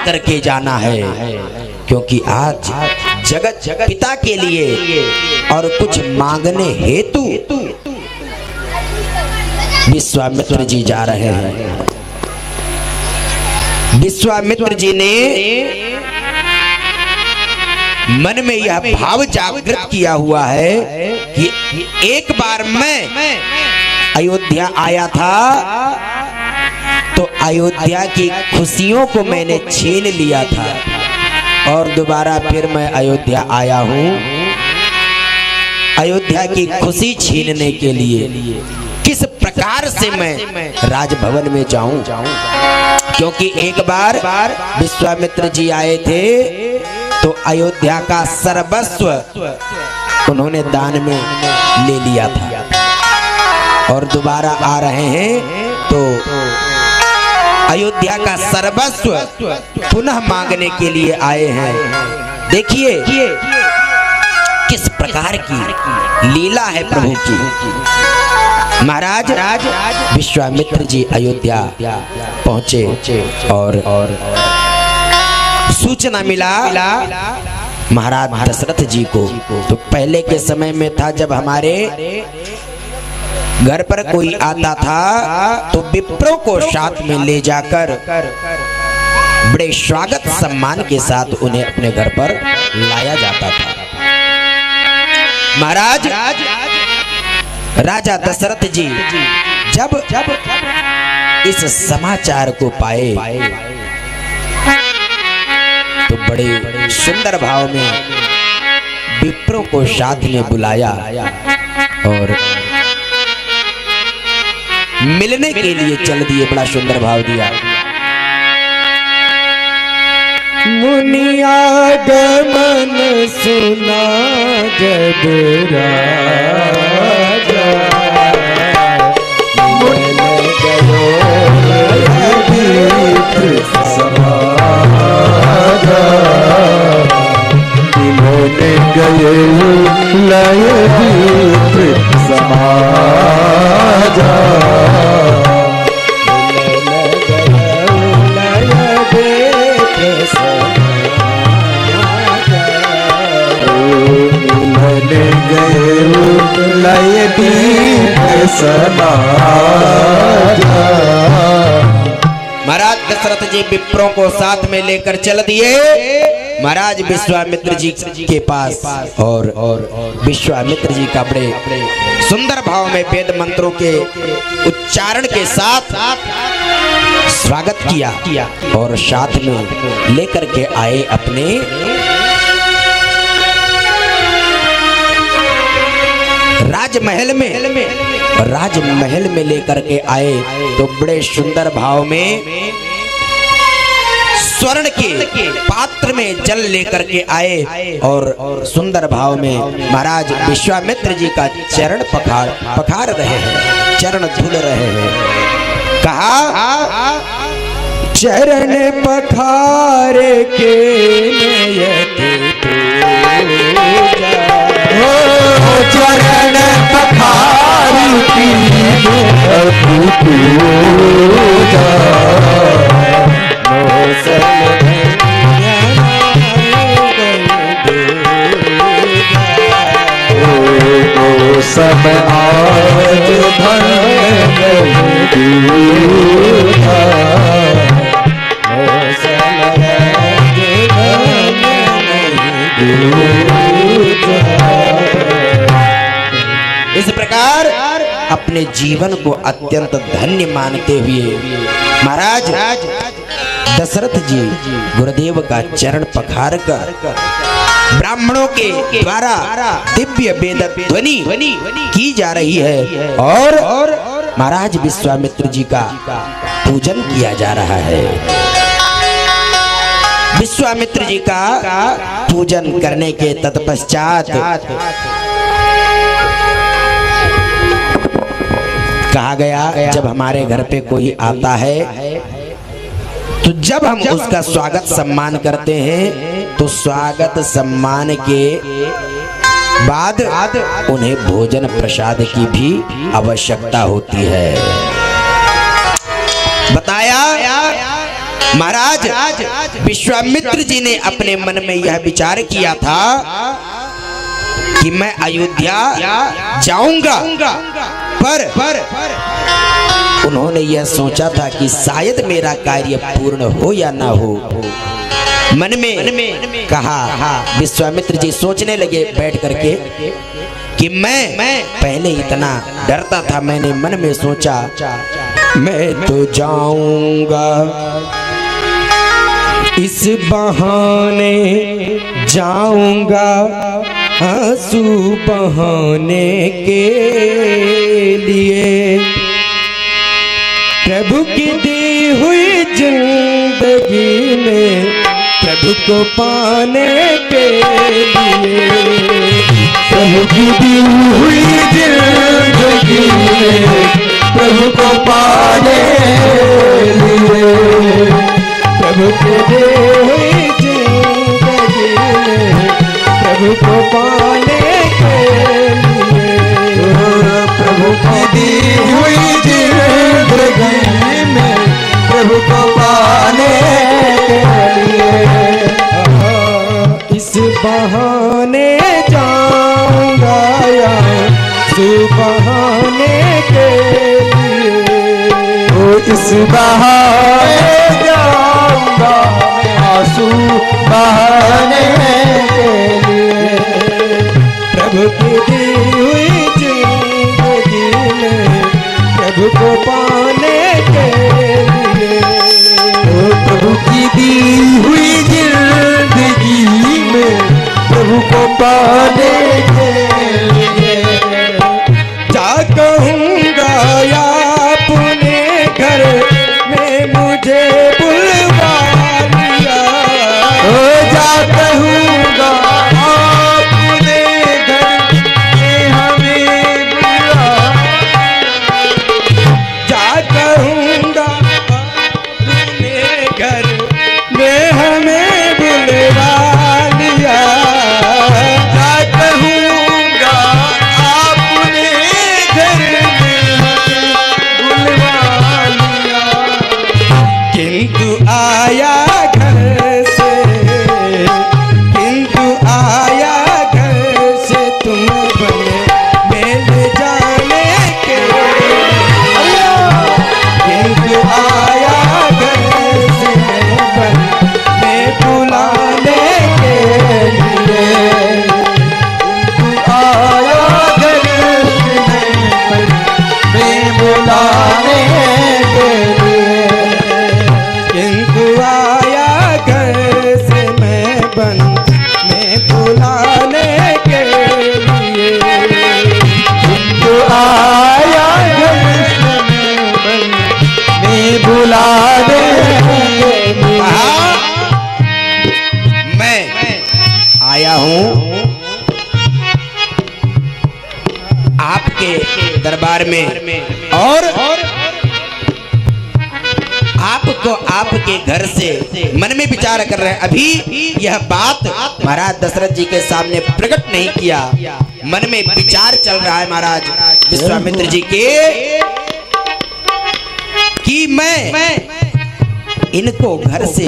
करके जाना है, क्योंकि आज जगत पिता के लिए और कुछ मांगने हेतु विश्वामित्र जी जा रहे हैं। विश्वामित्र जी ने मन में यह भाव जागृत किया हुआ है कि एक बार मैं अयोध्या आया था तो अयोध्या की खुशियों को मैंने छीन लिया था, और दोबारा फिर मैं अयोध्या आया हूँ अयोध्या की खुशी छीनने के लिए। किस प्रकार से मैं राजभवन में जाऊं, क्योंकि एक बार विश्वामित्र जी आए थे तो अयोध्या का सर्वस्व उन्होंने दान में ले लिया था, और दोबारा आ रहे हैं तो अयोध्या का सर्वस्व पुनः मांगने के लिए आए हैं। देखिए किस प्रकार की लीला है प्रभु की। महाराज विश्वामित्र जी अयोध्या पहुंचे और सूचना मिला महाराज दशरथ जी को। तो पहले के समय में था जब हमारे घर पर कोई आता था तो विप्रों को साथ में ले जाकर बड़े स्वागत सम्मान के साथ उन्हें अपने घर पर लाया जाता था। महाराज राजा दशरथ जी जब इस समाचार को पाए तो बड़े सुंदर भाव में विप्रों को साथ में बुलाया और मिलने के लिए चल दिए। बड़ा सुंदर भाव दिया। मुनियागमन सुना जब राजा मिल गयो समाजा, मिलने गए लय दीप समाजा, लय दीप समाजा। महाराज दशरथ जी विप्रों को साथ में लेकर चल दिए महाराज विश्वामित्र जी के पास, और विश्वामित्र जी का बड़े सुंदर भाव में वेद मंत्रों के उच्चारण के साथ स्वागत किया और साथ में लेकर के आए अपने राजमहल में लेकर के आए। तो बड़े सुंदर भाव में स्वर्ण के पात्र में जल लेकर के आए और सुंदर भाव में महाराज विश्वामित्र जी का चरण पखार रहे हैं, चरण धुल रहे हैं। कहा चरण पखारे के चरण पखारी की पूजा, सब आज इस प्रकार अपने जीवन को अत्यंत धन्य मानते हुए महाराज दशरथ जी गुरुदेव का चरण पखार कर ब्राह्मणों के द्वारा दिव्य वेद ध्वनि की जा रही है और महाराज विश्वामित्र जी का पूजन किया जा रहा है। विश्वामित्र जी का पूजन करने के तत्पश्चात कहा गया जब हमारे घर पे कोई आता है तो जब हम उसका स्वागत सम्मान करते हैं तो स्वागत सम्मान के बाद उन्हें भोजन प्रसाद की भी आवश्यकता होती है। बताया महाराज विश्वामित्र जी ने अपने मन में यह विचार किया था कि मैं अयोध्या जाऊंगा, पर उन्होंने यह सोचा था कि शायद मेरा कार्य पूर्ण हो या ना हो। मन में कहा, विश्वामित्र जी सोचने लगे बैठ करके कि मैं पहले इतना डरता था, मैंने मन में सोचा मैं तो जाऊंगा, इस बहाने जाऊंगा आंसू बहाने के लिए, प्रभु की दी हुई जिंदगी में प्रभु को पाने के लिए, प्रभु की दी हुई जिंदगी में प्रभु को पाने लिए, प्रभु की दी हुई जिंदगी में प्रभु को पाने के लिए, प्रभु की दी हुई जिंदगी में प्रभु को पाने के लिए, इस बहाने जाऊंगा या सुबहाने के लिए, इस बहाने जाऊंगा आंसू बहाने के लिए, प्रभु की दी हुई जिंदगी में प्रभु को पाने के लिए, प्रभु की दी हुई जिंदगी में प्रभु को पाने के लिए, जा कहूँगा या अपने घर में मुझे बुलवा लिया, जा कहूँगा अपने घर में हमें बुला, जा कहूँगा अपने घर में हमें बुलवा लिया, जा कहूँगा अपने घर में हमें बुलवा लिया, किंतु आया घर से, किंतु आया घर से तुम बने मेल जाने के, किंतु आया घर से बने बुलाने के लिए, आया घर में बुलाने के लिए, किंतु आया घर से मैं बन में बुलाने के लिए, तो आया घर में बुलाने के लिए, मैं आया हूँ आपके दरबार में और आपको आपके घर से मन में विचार कर रहे हैं। अभी यह बात महाराज दशरथ जी के सामने प्रकट नहीं किया, मन में विचार चल रहा है महाराज विश्वामित्र जी के कि मैं इनको घर से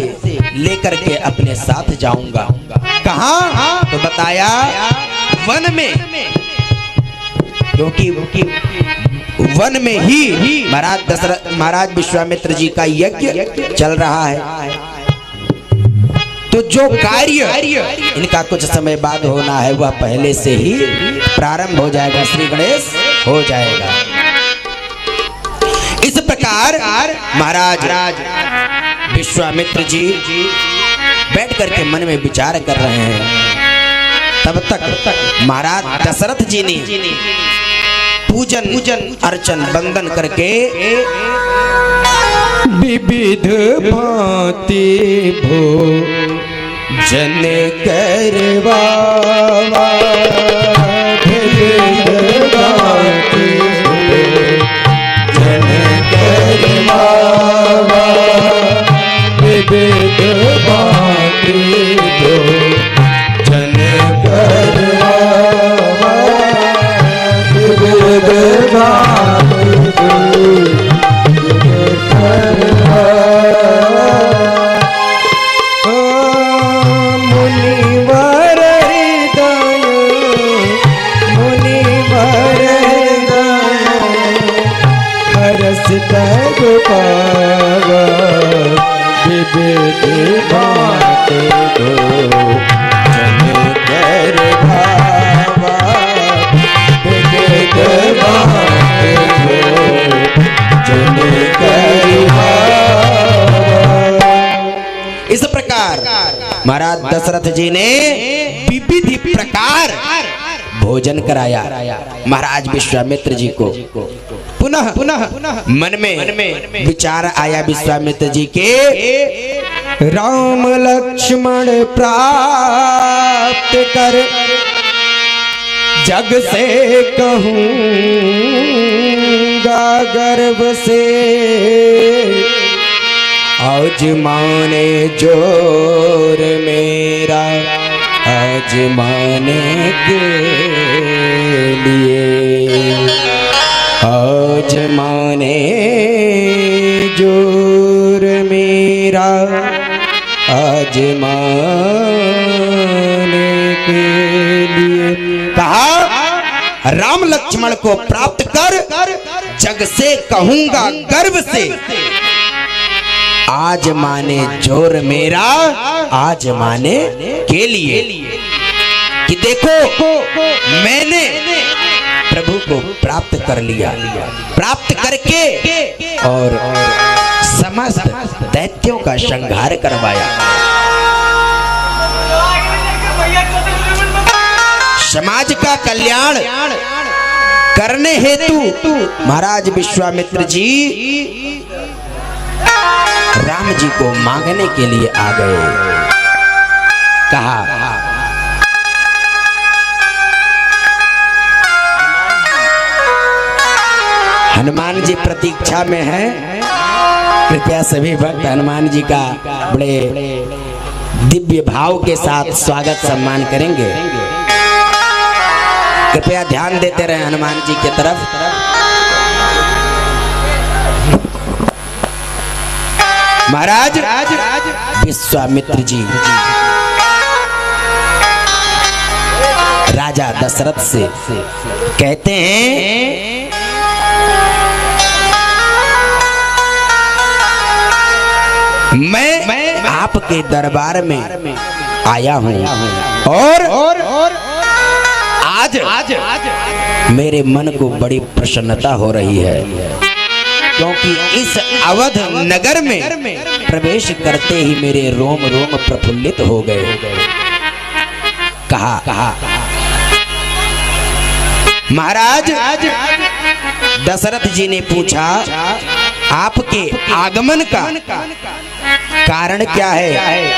लेकर के अपने साथ जाऊंगा। कहाँ? तो बताया वन में, क्योंकि वन में ही महाराज विश्वामित्र जी का यज्ञ चल रहा है। तो जो कार्य इनका कुछ समय बाद होना है वह पहले से ही प्रारंभ हो जाएगा, श्री गणेश हो जाएगा। इस प्रकार महाराज विश्वामित्र जी बैठ करके मन में विचार कर रहे हैं। तब तक महाराज दशरथ जी ने पूजन अर्चन वंदन करके विविध भांति भोजन करवावा, विविध भांति भोजन करवावा, विविध भांति भोजन करवावा, विविध भांति पावा विविध बाटे दो जन कर भावा विविध बाटे दो जन कर भावा। इस प्रकार महाराज दशरथ जी ने विविध प्रकार भोजन कराया महाराज विश्वामित्र जी को। पुनः मन में विचार आया विश्वामित्र जी के, राम लक्ष्मण प्राप्त कर जग से कहूँगा गर्व से आज माने जोर मेरा आजमाने के लिए आजमाने जोर मेरा आजमाने के लिए। कहा राम लक्ष्मण को प्राप्त कर जग से कहूंगा गर्व से आज माने जोर मेरा आज माने के लिए कि देखो मैंने प्रभु को प्राप्त कर लिया, प्राप्त करके और समस्त दैत्यों का संहार करवाया। समाज का कल्याण करने हेतु महाराज विश्वामित्र जी राम जी को मांगने के लिए आ गए। कहा हनुमान जी प्रतीक्षा में हैं, कृपया सभी भक्त हनुमान जी का बड़े दिव्य भाव के साथ स्वागत सम्मान करेंगे। कृपया ध्यान देते रहे हनुमान जी की तरफ। महाराज विश्वामित्र जी राजा दशरथ से कहते हैं, मैं आपके दरबार में आया हूं और आज मेरे मन को बड़ी प्रसन्नता हो रही है, क्योंकि इस अवध नगर में प्रवेश करते ही मेरे रोम रोम प्रफुल्लित हो गए। कहा महाराज दशरथ जी ने पूछा आपके आगमन का कारण क्या है,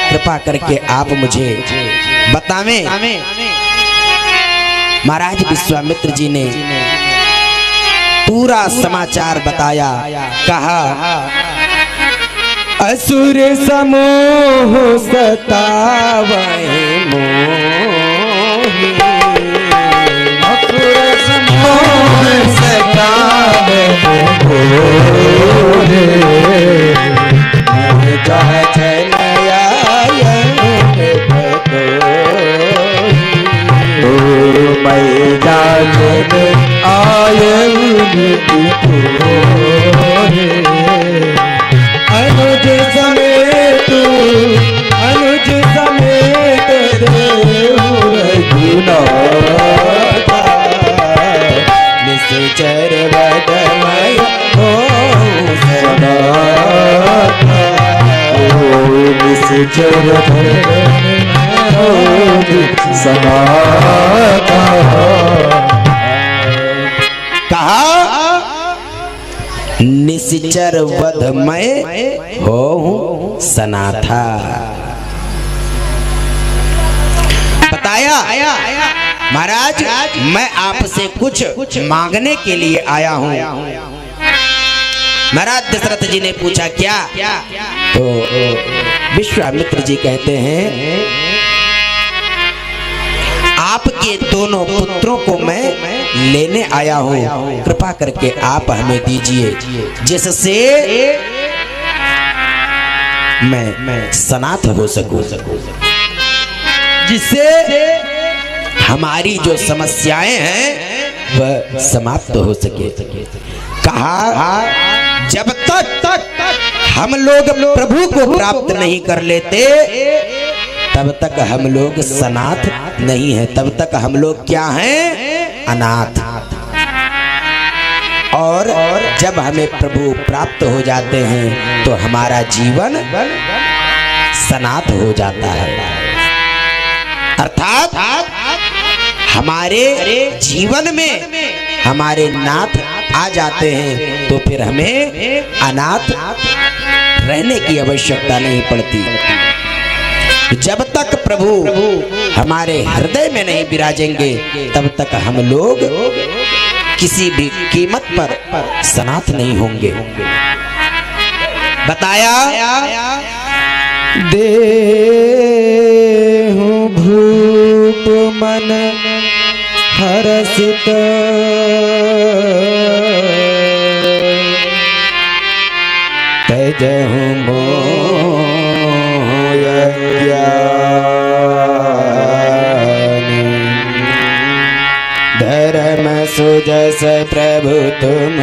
कृपा करके आप मुझे बतावें। महाराज विश्वामित्र जी ने पूरा समाचार बताया। कहा असुर समूह सतावे मोहि असुर समूह सतावे मोहि अनुज समेत निश्चर बदमय हो निश्चर कहा निश्चर वधमय हो सनाथा। बताया महाराज मैं आपसे कुछ मांगने के लिए आया हूं। महाराज दशरथ जी ने पूछा क्या? तो विश्वामित्र जी कहते हैं आपके दोनों पुत्रों को मैं लेने आया हूं, कृपा करके आप हमें दीजिए जिससे मैं सनाथ हो सकूं, जिससे हमारी जो समस्याएं हैं वह समाप्त हो सके। कहा जब तक हम लोग प्रभु को प्राप्त नहीं कर लेते तब तक हम लोग सनाथ नहीं है, तब तक हम लोग क्या हैं? अनाथ। और जब हमें प्रभु प्राप्त हो जाते हैं तो हमारा जीवन सनाथ हो जाता है, अर्थात हमारे जीवन में हमारे नाथ आ जाते हैं तो फिर हमें अनाथ रहने की आवश्यकता नहीं पड़ती। जब तक प्रभु हमारे हृदय में नहीं विराजेंगे तब तक हम लोग किसी भी कीमत पर सनाथ नहीं होंगे। बताया देहु भूप मन हरसित तजहु मोह ज्ञान धर्म सुजस प्रभु तुम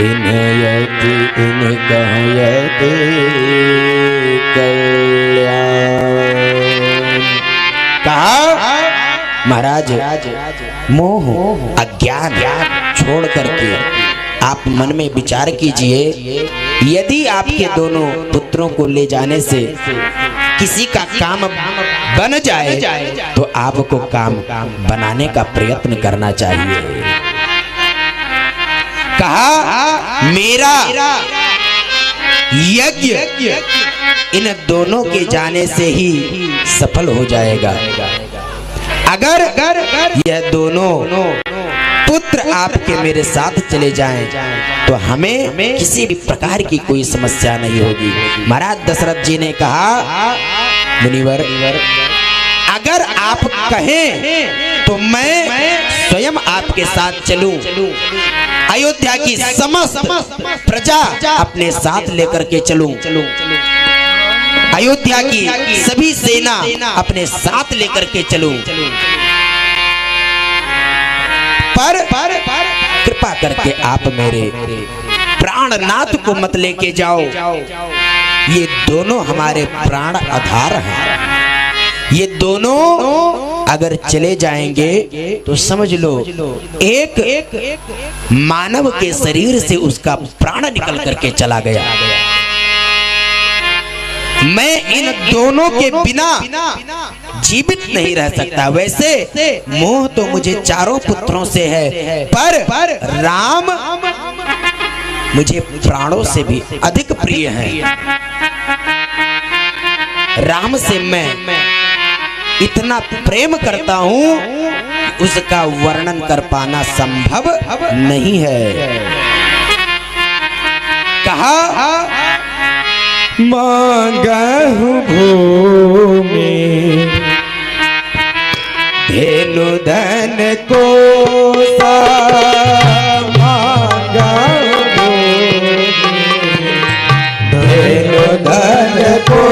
इनयति इन कहयति कल्याण। कहा महाराज मोह अज्ञान छोड़ करके आप मन में विचार कीजिए, यदि आपके दोनों पुत्रों को ले जाने से किसी का काम बन जाए तो आपको काम बनाने का प्रयत्न करना चाहिए। कहा मेरा यज्ञ इन दोनों के जाने से ही सफल हो जाएगा। अगर यह दोनों पुत्र आपके मेरे साथ चले जाएं तो हमें किसी भी प्रकार की कोई समस्या नहीं होगी। महाराज दशरथ जी ने कहा मुनिवर अगर आप कहें तो मैं स्वयं आपके साथ चलूं, अयोध्या की समस्त प्रजा अपने साथ लेकर के चलूं, अयोध्या की सभी सेना अपने साथ लेकर के चलूं, पर कृपा करके आप मेरे प्राणनाथ को मत लेके जाओ। ये दोनों हमारे प्राण आधार हैं, ये दोनों अगर चले जाएंगे तो समझ लो एक मानव के शरीर से उसका प्राण निकल करके चला गया। मैं इन दोनों के बिना जीवित नहीं रह सकता। वैसे मोह तो मुझे चारों पुत्रों से है, पर राम मुझे प्राणों से भी अधिक प्रिय हैं। राम से मैं इतना प्रेम करता हूं कि उसका वर्णन कर पाना संभव नहीं है। कहा मांगहु भूमि धेनु धन को मांगहु धेनु धन को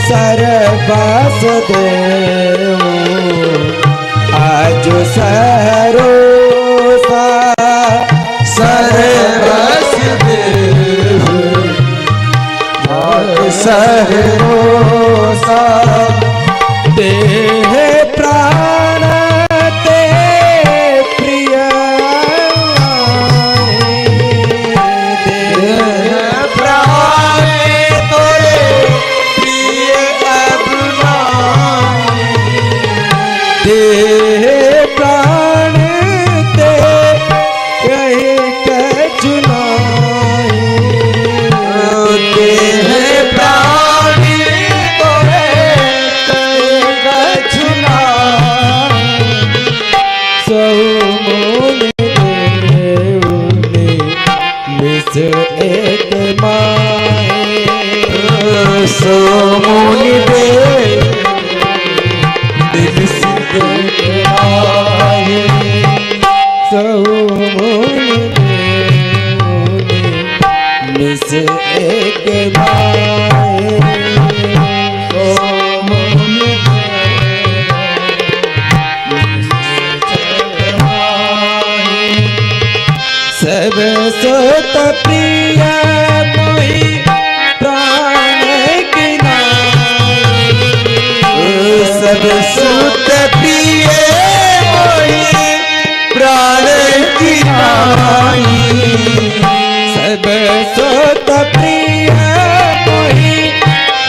सरबस देऊ आज सरोसा सरबस देऊ सहरोसा देह प्राण ते प्रिय देह प्राण तोरे प्रिय अभिमानी देह प्राण ते कहे कचुनाई देह प्राण तोरे कहे कचुनाई सौ मोन देवने मिस एक माए सौ मोन देव मिस एक माए सौ मोन देवने मिस एक माए सौ मोन देव सब सुत प्रिय मोहि प्राण की नाई। सब सुत प्रिय मोहि प्राण की नाई। सब सुत प्रिय मोहि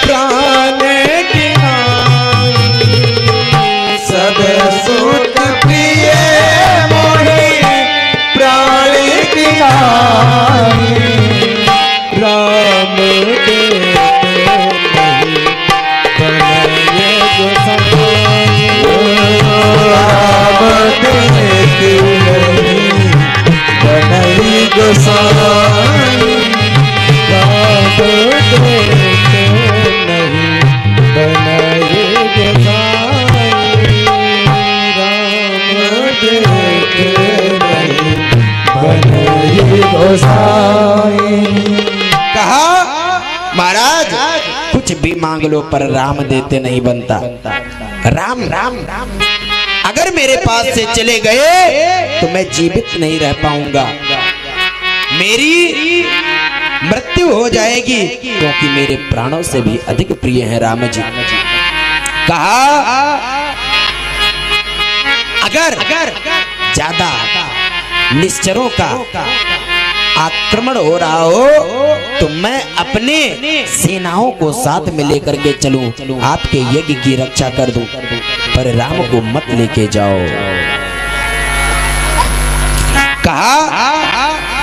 प्राण की नाई। सब सुत प्रिय मोहि प्राण की नाई। राम देते नहीं बनाए गोसाई। राम देते नहीं बनई गोसाई। राम देते नहीं बनाए गोसाई। राम देते नहीं बनाए गोसाई। कहा महाराज कुछ भी मांग लो पर राम देते नहीं बनता। राम राम राम अगर मेरे पास से चले गए तो मैं जीवित नहीं रह पाऊंगा, मेरी मृत्यु हो जाएगी, क्योंकि मेरे प्राणों से भी अधिक प्रिय है राम जी। कहा अगर ज्यादा निश्चरों का आक्रमण हो रहा हो तो मैं अपने सेनाओं को साथ में लेकर के चलूं, आपके यज्ञ की रक्षा कर दूं, पर राम को मत लेके जाओ। कहा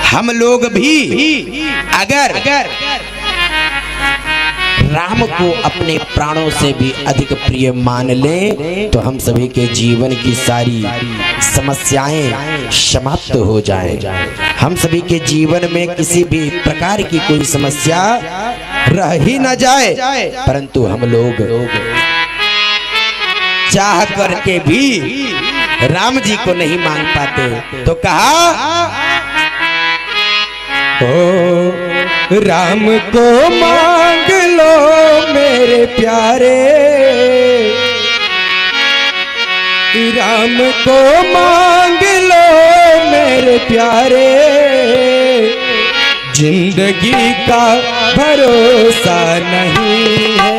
हम लोग भी अगर राम को अपने प्राणों से भी अधिक प्रिय मान लें तो हम सभी के जीवन की सारी समस्याएं समाप्त हो जाएं। हम सभी के जीवन में किसी भी प्रकार की कोई समस्या रह ही न जाए, परंतु हम लोग चाह करके भी राम जी को नहीं मांग पाते। तो कहा ओ राम को मांग लो मेरे प्यारे। राम को मांग लो मेरे प्यारे। जिंदगी का भरोसा नहीं है।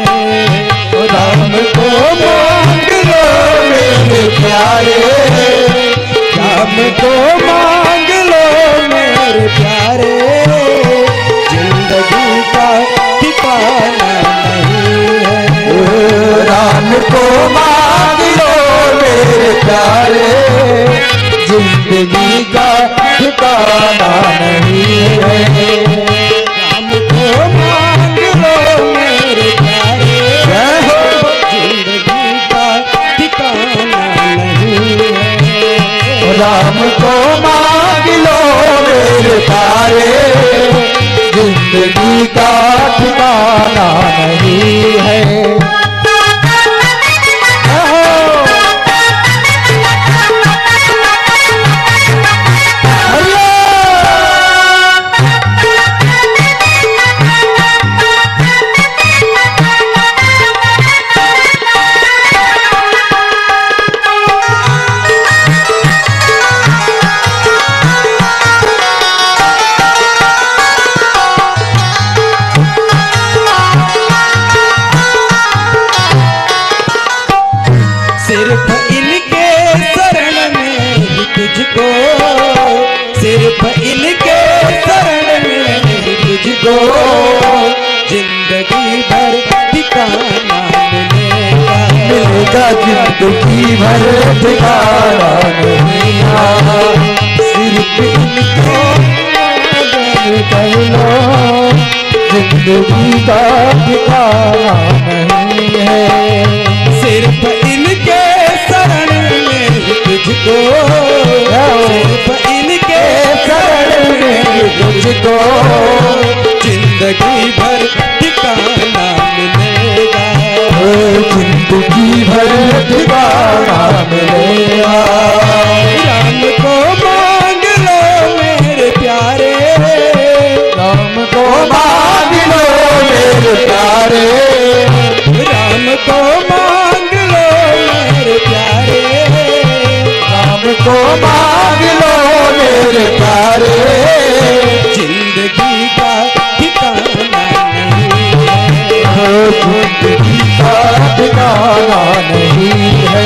राम को मांग लो मेरे प्यारे। राम को मांग लो मेरे प्यारे। जिंदगी का ठिकाना नहीं है। राम को मांग लो मेरे प्यारे। जिंदगी का ठिकाना नहीं है। राम को मांग लो मेरे प्यारे। जिंदगी का ठिकाना नहीं है। राम को मांग लो मेरे प्यारे। जिंदगी का ठिकाना नहीं है। सिर्फ इनके शरण में ही तुझको, सिर्फ इनके शरण में ही तुझको जिंदगी भर ठिकाना मिलेगा। मिलेगा जिंदगी भर ठिकाना नहीं है। सिर्फ इनको कर लो जिंदगी का ठिकाना नहीं है। सिर्फ इनके शरण में ही तुझको, सिर्फ इनके शरण में ही तुझको जिंदगी भर ठिकाना मिलेगा। जिंदगी भर ठिकाना मिलेगा। राम को मांग लो मेरे प्यारे। राम को मांग लो मेरे प्यारे। राम को मांग लो मेरे प्यारे। राम को मांग लो मेरे प्यारे, जिंदगी का ठिकाना नहीं है, जिंदगी का ठिकाना नहीं है।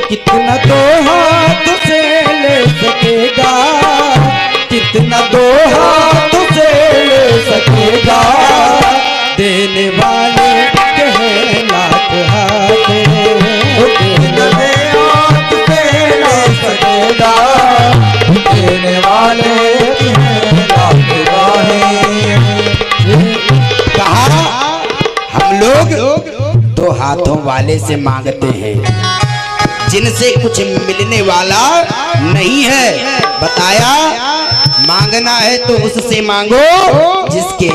कितना तो हाथ से ले सकेगा, कितना दो हाथ से ले सकेगा, देने वाले के हैं लाख हाथ, कितने हाथ से ले सकेगा, देने वाले हैं लाख बाहें। कहा हम लोग दो हाथों वाले से मांगते हैं, जिनसे कुछ मिलने वाला नहीं है। बताया मांगना है तो उससे मांगो जिसके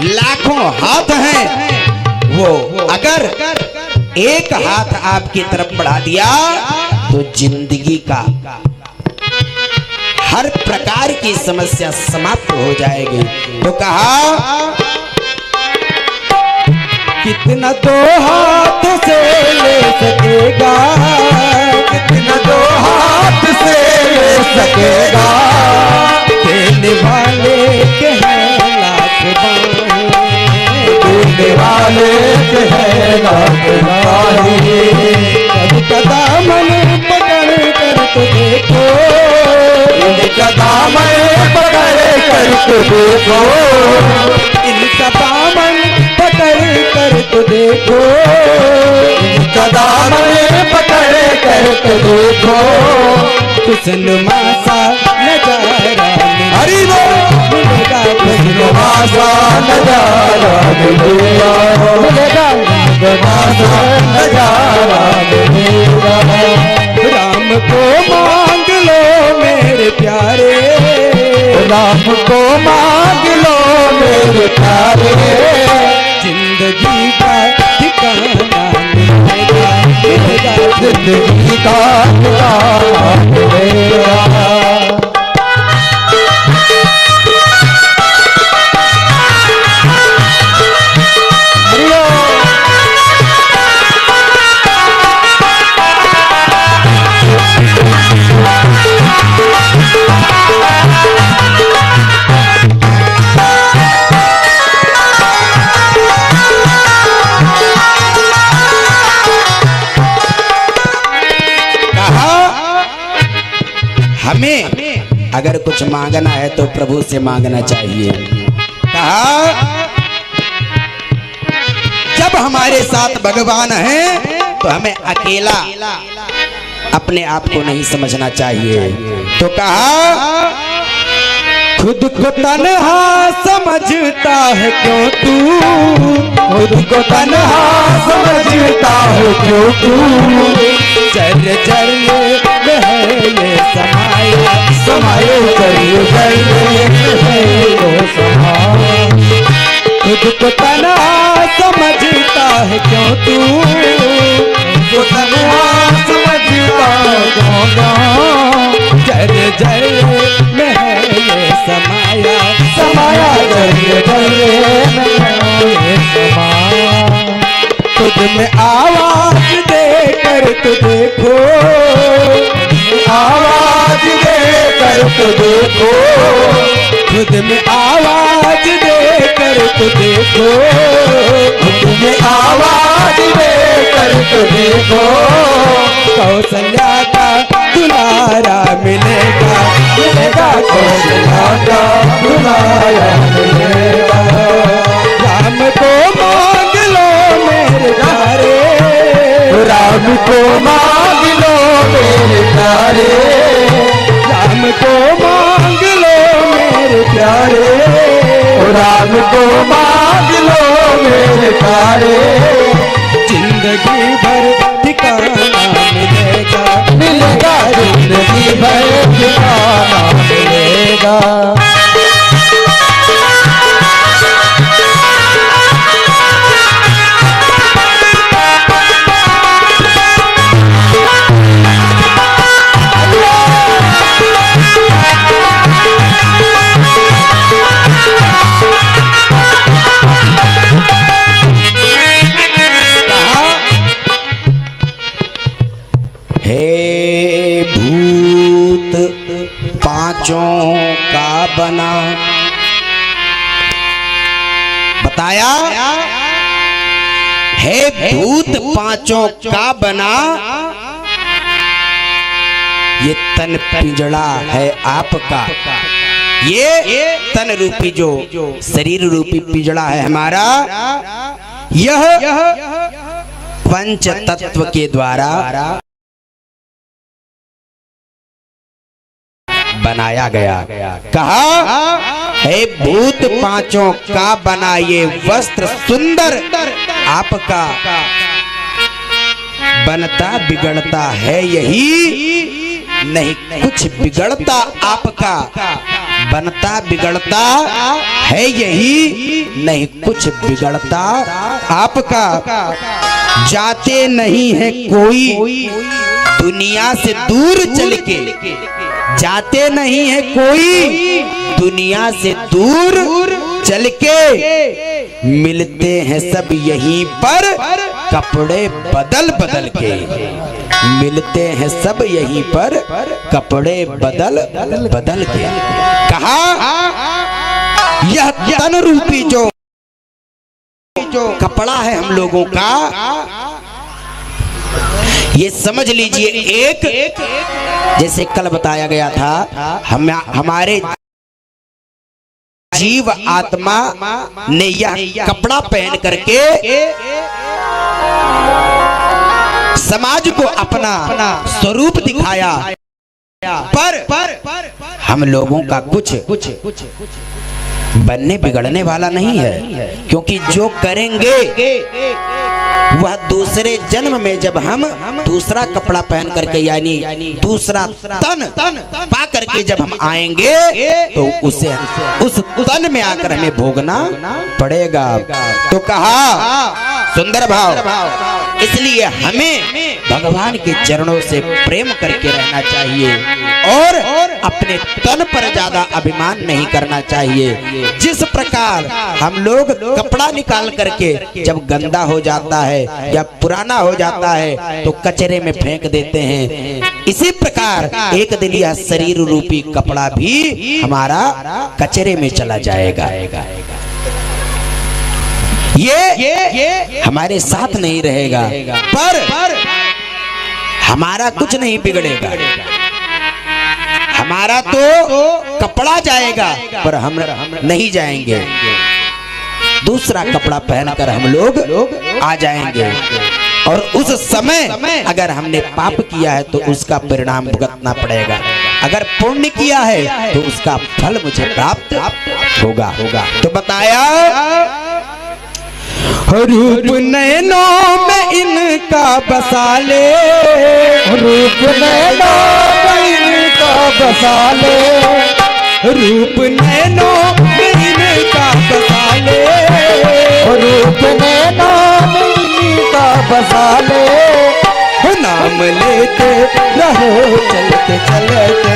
लाखों हाथ हैं। वो अगर एक हाथ आपकी तरफ बढ़ा दिया तो जिंदगी का हर प्रकार की समस्या समाप्त हो जाएगी। तो कहा कितना दो हाथ से ले सकेगा, कितना दो हाथ से ले सकेगा, देने वाले के हैं लाख बाहें, देने वाले के हैं लाख बाहें। इनका दामन पकड़ कर तो देखो, इनका दामन पकड़ कर तो देखो, इनका दामन पकड़ कर तो देखो, इनका दामन पकड़ कर तो देखो। खुशनुमा सा नजारा मिलेगा, खुशनुमा सा नजारा मिलेगा, खुशनुमा सा नजारा मिलेगा। राम को मांग लो मेरे प्यारे, राम को मांग लो मेरे प्यारे, जिंदगी का ठिकाना मिलेगा, मिलेगा जिंदगी का ठिकाना मिलेगा। हमें अगर कुछ मांगना है तो प्रभु से मांगना चाहिए। कहा जब हमारे साथ भगवान है तो हमें अकेला अपने आप को नहीं समझना चाहिए। तो कहा खुद को तन्हा समझता है क्यों तू, खुद को तन्हा समझता है क्यों तू, चर चर में है ये समाया, समाये चरिए चरिए है वो समाया। खुद को तन्हा समझता है क्यों तू, तो तन्हा समझता है क्यों, जर जर में है ये समाया, समाया चरिए चरिए में समाया। खुद में आवाज देकर तो देखो, आवाज देकर तो देखो, खुद में आवाज देकर तो देखो, खुद में आवाज देकर तो देखो। कौशल्या का दुलारा मिलेगा, मिलेगा कौशल्या का दुलारा मिलेगा। राम को मांग लो मेरे प्यारे, राम को मांग लो मेरे प्यारे, राम को मांग लो मेरे प्यारे, राम को मांग लो मेरे प्यारे, जिंदगी भर ठिकाना मिलेगा, मिलेगा जिंदगी भर ठिकाना मिलेगा। हे भूत पांचों का बना, बताया हे भूत पांचों का बना, ये तन पिंजड़ा है आपका, ये तन रूपी जो शरीर रूपी पिंजड़ा है हमारा, यह पंच तत्व के द्वारा बनाया गया। कहा हे भूत पांचों का बना ये वस्त्र सुंदर आपका, बनता बिगड़ता है यही, नहीं कुछ बिगड़ता आपका, बनता बिगड़ता है यही, नहीं कुछ बिगड़ता आपका। जाते नहीं है कोई दुनिया से दूर चल के, जाते नहीं है कोई दुनिया से दूर चल के, मिलते हैं सब यहीं पर कपड़े बदल बदल के, मिलते हैं सब यहीं पर कपड़े बदल बदल के। कहा यह तन रूपी जो कपड़ा है हम लोगों का, ये समझ लीजिए एक जैसे कल बताया गया था, हमारे जीव आत्मा ने यह कपड़ा पहन करके समाज को अपना स्वरूप दिखाया, पर हम लोगों का कुछ बनने बिगड़ने वाला नहीं है, क्योंकि जो करेंगे वह दूसरे जन्म में जब हम दूसरा कपड़ा पहन करके यानी दूसरा तन पा करके जब हम आएंगे तो उसे उस तन में आकर हमें भोगना पड़ेगा। तो कहा सुंदर भाव, इसलिए हमें भगवान के चरणों से प्रेम करके रहना चाहिए और अपने तन पर ज्यादा अभिमान नहीं करना चाहिए। जिस प्रकार हम लोग कपड़ा निकाल करके जब गंदा हो जाता है या पुराना हो जाता है तो कचरे में फेंक देते हैं, इसी प्रकार एक दिन यह शरीर रूपी कपड़ा भी हमारा कचरे में चला जाएगा, ये हमारे साथ नहीं रहेगा, पर हमारा कुछ नहीं बिगड़ेगा, हमारा तो कपड़ा जाएगा पर हम नहीं जाएंगे, दूसरा कपड़ा पहनकर हम लोग आ जाएंगे। और उस समय अगर हमने पाप किया है तो उसका परिणाम भुगतना पड़ेगा, अगर पुण्य किया है तो उसका फल मुझे प्राप्त होगा। तो बताया रूप नैनों में इनका बसा ले, रूप नैनों में इनका बसा ले, रूप नैनों में इनका बसा ले, रूप नैनों में इनका बसा ले, नाम लेते रहो चलते चलते,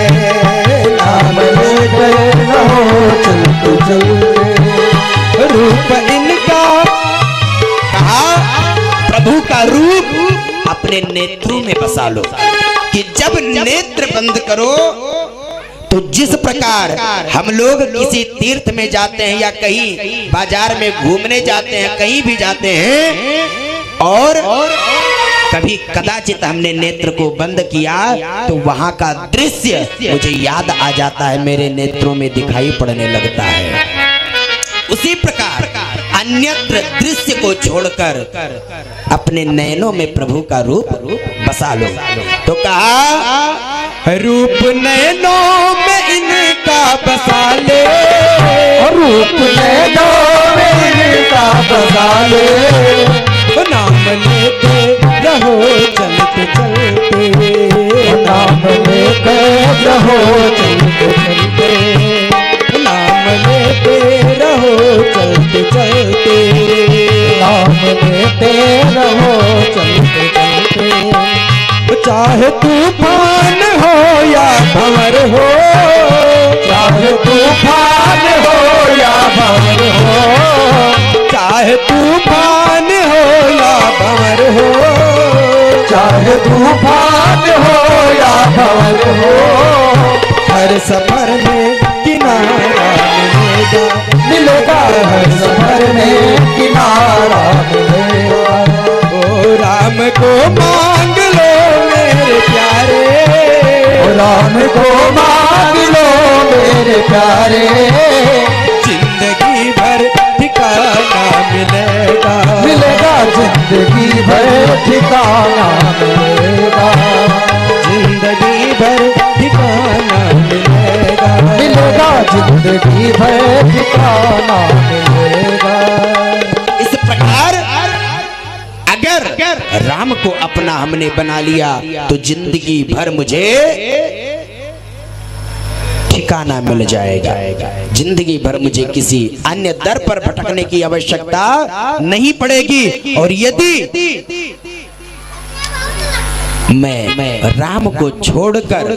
नाम लेते रहो चलते चलते, रूप इनका प्रभु का रूप अपने नेत्रों में बसा लो, कि जब नेत्र बंद करो तो जिस प्रकार हम लोग किसी तीर्थ में जाते हैं या कहीं बाजार में घूमने जाते हैं, कहीं भी जाते हैं और कभी कदाचित हमने नेत्र को बंद किया तो वहां का दृश्य मुझे याद आ जाता है, मेरे नेत्रों में दिखाई पड़ने लगता है। उसी प्रकार अन्यत्र दृश्य को छोड़कर अपने नयनों में प्रभु का रूप बसा लो। तो कहा रूप नैनों में इनका का बसा ले, रूप में जो मेरे का बसा ले, नाम लेते रहो चलते चलते, नाम लेते रहो चलते चलते, नाम लेते रहो चलते चलते, नाम लेते रहो चलते चलते। चाहे तूफान हो या भंवर हो, चाहे तूफान हो या भंवर हो, चाहे तूफान हो या भंवर हो, चाहे तूफान हो या भंवर हो, हर सफर में किनारा मिलेगा, मिलेगा हर सफर में किनारा मिलेगा। ओ राम को मांग लो मेरे प्यारे, ओ राम को मांग लो मेरे प्यारे, जिंदगी भर ठिकाना मिलेगा, मिलेगा जिंदगी भर ठिकाना मिलेगा, जिंदगी भर ठिकाना मिलेगा, मिलेगा जिंदगी भर ठिकाना मिलेगा। इस प्रकार अगर राम को अपना हमने बना लिया तो जिंदगी भर मुझे ठिकाना मिल जाएगा, जिंदगी भर मुझे किसी अन्य दर पर भटकने की आवश्यकता नहीं पड़ेगी। और यदि मैं राम को छोड़कर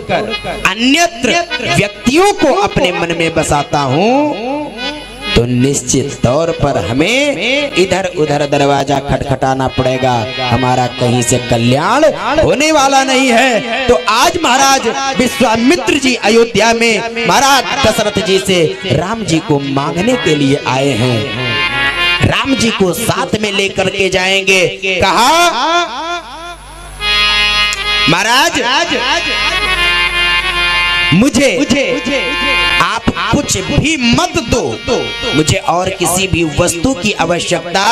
अन्यत्र व्यक्तियों को अपने मन में बसाता हूं तो निश्चित तौर पर हमें इधर उधर दरवाजा खटखटाना पड़ेगा, हमारा कहीं से कल्याण होने वाला नहीं है। तो आज महाराज विश्वामित्र जी अयोध्या में महाराज दशरथ जी से राम जी को मांगने के लिए आए हैं, राम जी को साथ में लेकर के जाएंगे। कहा महाराज मुझे आप कुछ भी मत दो, मुझे और किसी भी वस्तु की आवश्यकता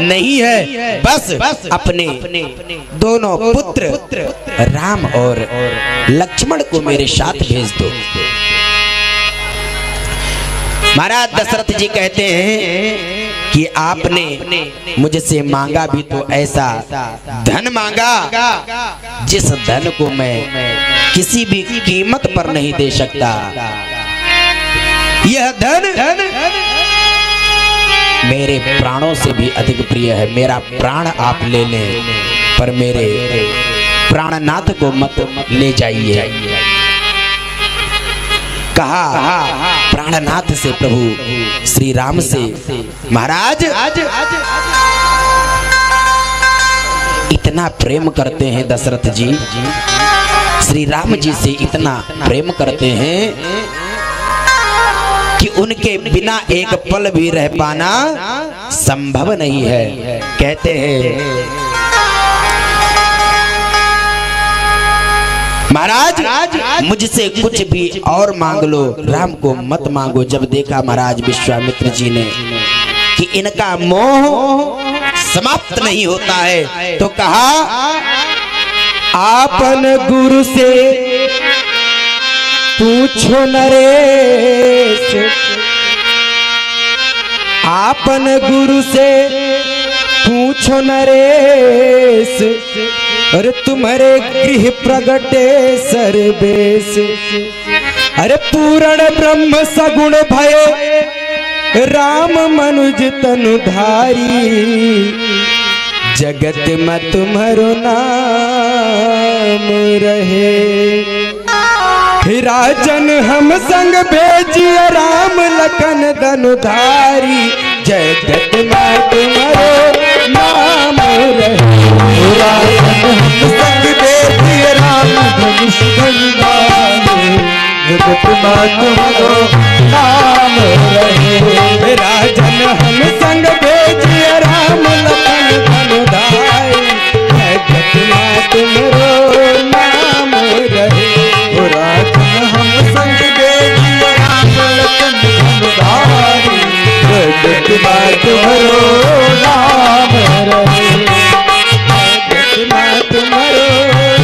नहीं है, बस अपने दोनों पुत्र राम और लक्ष्मण को मेरे साथ भेज दो। महाराज दशरथ जी कहते हैं कि आपने मुझसे मांगा भी तो ऐसा धन मांगा जिस धन को मैं किसी भी कीमत पर नहीं दे सकता। यह धन मेरे प्राणों से भी अधिक प्रिय है, मेरा प्राण आप ले लें पर मेरे प्राणनाथ को मत ले जाइए। कहा प्राणनाथ से, प्रभु श्री राम से, महाराज इतना प्रेम करते हैं दशरथ जी, श्री राम जी से इतना प्रेम करते हैं कि उनके बिना एक पल भी रह पाना संभव नहीं है। कहते हैं महाराज मुझसे कुछ भी और मांग लो, राम को मत मांगो। जब देखा महाराज विश्वामित्र जी ने कि इनका मोह समाप्त नहीं होता है तो कहा आपन गुरु से पूछो नरेश, आपन गुरु से पूछो नरेश, अरे तुम्हारे गृह प्रगटे सर्वेश, अरे पूर्ण ब्रह्म सगुण भय राम मनुज तनुधारी, जगत में तुम्हारो नाम रहे। राजन हम संग भेजिए राम लखन धनुधारी, जगत में तुम्हारो नाम रहे। राजन हम संग भेजिए राम धनुष धनुधारी, जगत में तुम्हारो नाम रहे। राजन हम संग भेजिए राम लखन धनुधारी, जगत में तुम्हारो नाम रहे। राजन हम संग भेजिए राम लखन धनुधारी, जगत में तुम्हारो नाम रहे। तुम्हारो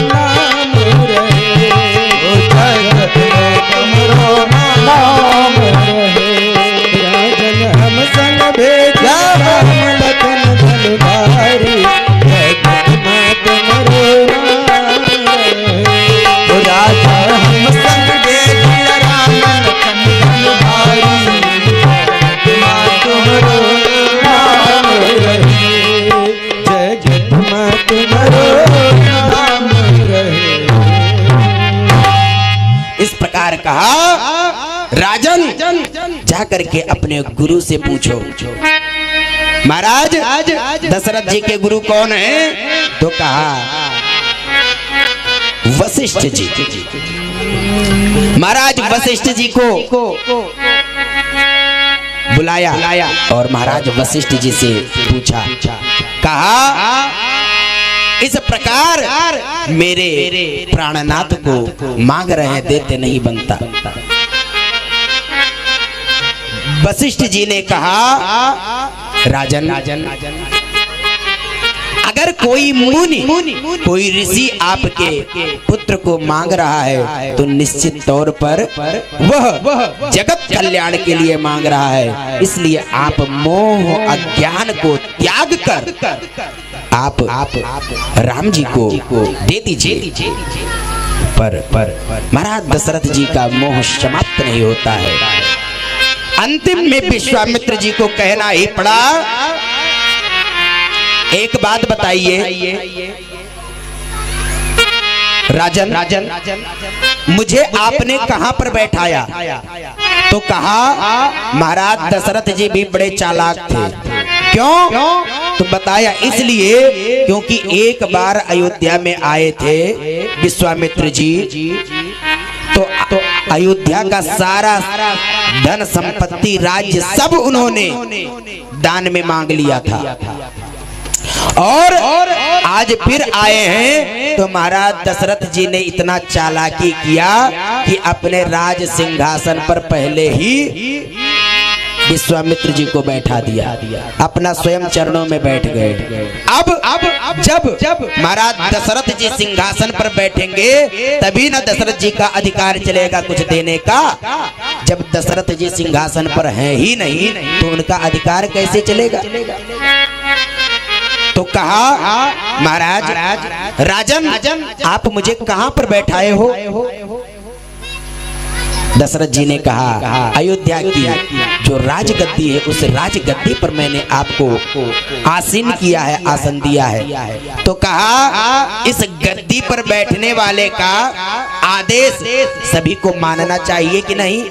नाम रहे, जगत में तुम्हारो नाम कहा राजन जा करके अपने गुरु से पूछो। महाराज दशरथ जी के गुरु कौन है? तो कहा वशिष्ठ जी। महाराज वशिष्ठ जी को बुलाया और महाराज वशिष्ठ जी से पूछा, कहा इस प्रकार मेरे प्राणनाथ को मांग रहे हैं, देते नहीं बनता। वशिष्ठ जी ने कहा राजन अगर कोई मुनि कोई ऋषि आपके पुत्र को मांग रहा है तो निश्चित तौर पर वह जगत कल्याण के लिए मांग रहा है। इसलिए आप मोह अज्ञान को त्याग कर आप राम जी को दे दीजिए। पर महाराज दशरथ जी का मोह समाप्त नहीं होता है। अंतिम में विश्वामित्र जी को कहना ही पड़ा, एक बात बताइए राजन मुझे आपने कहां पर बैठाया? तो कहा महाराज दशरथ जी भी बड़े चालाक थे। क्यों? तो बताया इसलिए क्योंकि एक बार अयोध्या में आए थे विश्वामित्र जी, तो अयोध्या का सारा धन संपत्ति राज्य सब उन्होंने दान में मांग लिया था। और आज फिर आए हैं तो महाराज दशरथ जी ने इतना चालाकी किया कि अपने राज सिंहासन पर पहले ही विश्वामित्र जी को बैठा दिया, अपना स्वयं चरणों में बैठ गए। अब जब महाराज दशरथ जी सिंहासन पर बैठेंगे तभी ना दशरथ जी का अधिकार चलेगा कुछ देने का। जब दशरथ जी सिंहासन पर हैं ही नहीं तो उनका अधिकार कैसे चलेगा? तो कहा महाराज राजन आप मुझे कहां पर बैठाए हो? दशरथ जी ने कहा अयोध्या की जो राजगद्दी है उस राजगद्दी पर मैंने आपको आसीन किया है, आसन दिया है। तो कहा इस गद्दी पर बैठने वाले का आदेश सभी को मानना चाहिए कि नहीं?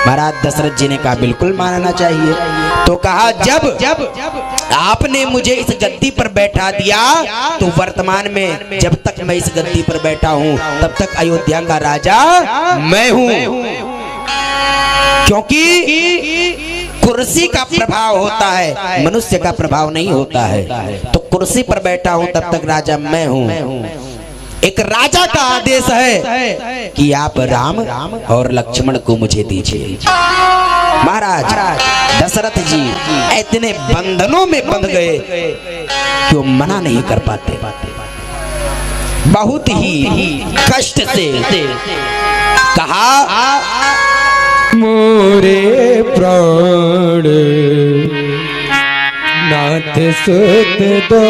महाराज दशरथ जी ने कहा बिल्कुल मानना चाहिए। तो कहा जब आपने मुझे इस गद्दी पर बैठा दिया तो वर्तमान में जब तक मैं इस गद्दी पर बैठा हूं तब तक अयोध्या का राजा मैं हूं, क्योंकि कुर्सी का प्रभाव होता है, मनुष्य का प्रभाव नहीं होता है। तो कुर्सी पर बैठा हूं तब तक राजा मैं हूं। एक राजा का आदेश है कि आप राम और लक्ष्मण को मुझे दीजिए। महाराज दशरथ जी इतने बंधनों में बंध गए कि वो मना नहीं कर पाते। बहुत ही कष्ट से कहा मोरे प्राण नाथ सुत दो,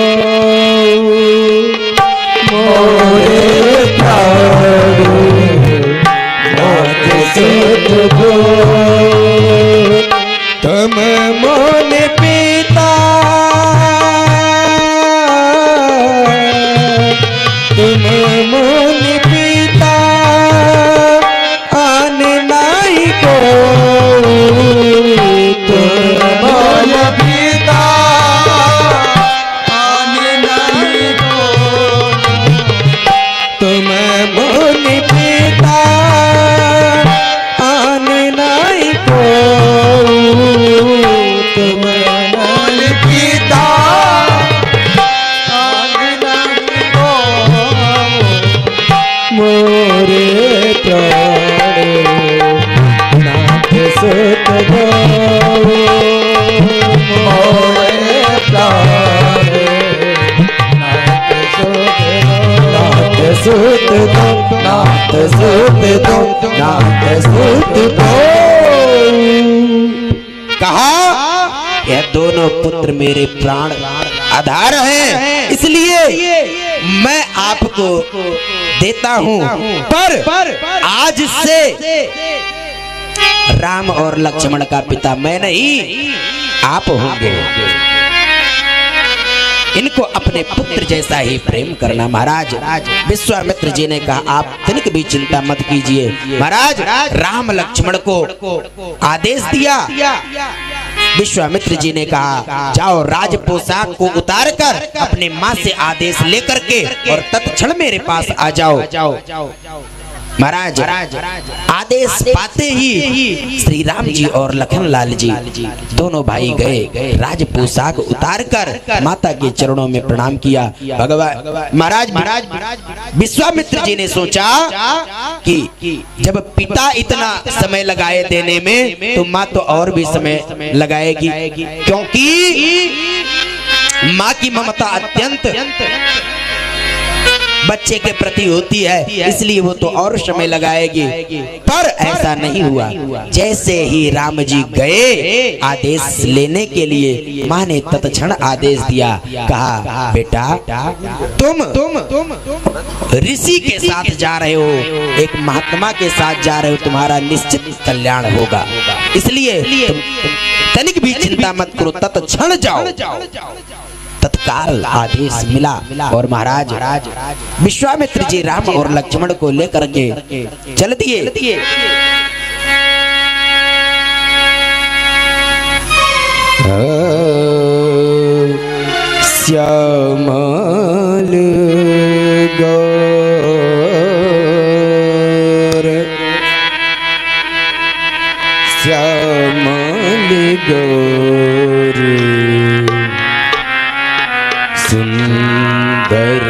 मोरे प्राण नाथ सुत दो, तुम मोन पिता तुम मोन पिता आन नाई को, तुम मोन पिता आन नाई को, तुम मोन पिता आन नाई को, तुम मोन पिता आन नाई को, मोरे प्राण नाथ सुत दो, मोरे प्राण नाथ सुत दो, नाथ सुत दो, नाथ सुत दो। कहा यह दोनों पुत्र मेरे प्राण आधार हैं, इसलिए मैं आपको देता हूं, पर आज से राम और लक्ष्मण का पिता मैं नहीं आप होंगे। इनको अपने पुत्र जैसा ही प्रेम करना। महाराज विश्वामित्र जी ने कहा आप तनिक भी चिंता मत कीजिए। महाराज राम लक्ष्मण को आदेश दिया। विश्वामित्र जी ने कहा जाओ राज पोशाक को उतार कर अपने माँ से आदेश लेकर के और तत्क्षण मेरे पास आ जाओ। महाराज आदेश पाते ही श्री राम जी और लखनलाल जी दोनों भाई गए, राज पोशाक उतार कर माता के चरणों में प्रणाम किया। भगवान महाराज विश्वामित्र जी ने सोचा कि जब पिता इतना समय लगाए देने में तो माँ तो और भी समय लगाएगी, क्योंकि माँ की ममता अत्यंत बच्चे के प्रति होती है, इसलिए वो तो और समय लगाएगी। पर ऐसा नहीं हुआ। जैसे ही राम जी गए आदेश लेने के लिए, माँ ने तत्क्षण आदेश दिया, कहा बेटा तुम ऋषि के साथ जा रहे हो, एक महात्मा के साथ जा रहे हो, तुम्हारा निश्चित कल्याण होगा, इसलिए तुम तनिक भी चिंता मत करो, तत्क्षण जाओ। तत्काल आदेश मिला और महाराज विश्वामित्र जी राम और लक्ष्मण को लेकर के चल दिए। श्यामल गौर श्यामल गौर सुंदर